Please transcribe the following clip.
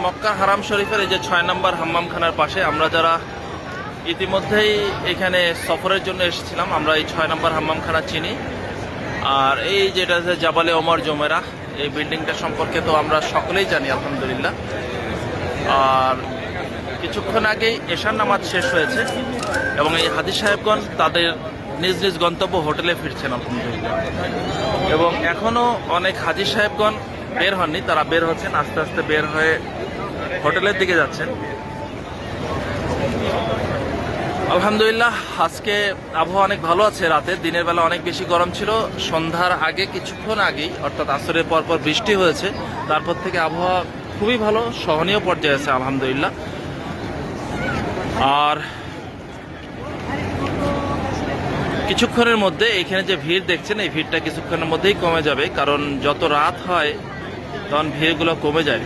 মক্কা হারাম শরীফের এই যে 6 নম্বর হাম্মামখানার পাশে আমরা যারা ইতিমধ্যেই এখানে সফরের জন্য এসেছিলাম, আমরা এই 6 নম্বর হাম্মামখানা চিনি। আর এই যেটা যে জাবালে ওমর জুমেরা, এই বিল্ডিংটা সম্পর্কে তো আমরা সকলেই জানি আলহামদুলিল্লাহ। আর কিছুক্ষণ আগেই এশার নামাজ শেষ হয়েছে এবং এই হাজী সাহেবগণ তাদের নিজ নিজ গন্তব্য হোটেলে ফিরছেন আলহামদুলিল্লাহ। এবং এখনও অনেক হাজী সাহেবগণ বের হননি, তারা বের হচ্ছেন, আস্তে আস্তে বের হয়ে হোটেলের দিকে যাচ্ছেন। আলহামদুলিল্লাহ আজকে আবহাওয়া অনেক ভালো আছে। রাতে দিনের বেলা অনেক বেশি গরম ছিল, সন্ধ্যার আগে কিছুক্ষণ আগেই অর্থাৎ আসরের পরপর বৃষ্টি হয়েছে, তারপর থেকে আবহাওয়া খুবই ভালো, সহনীয় পর্যায়ে আছে আলহামদুলিল্লাহ। আর কিছুক্ষণের মধ্যে এখানে যে ভিড় দেখছেন, এই ভিড়টা কিছুক্ষণের মধ্যেই কমে যাবে, কারণ যত রাত হয় তখন ভিড়গুলো কমে যায়।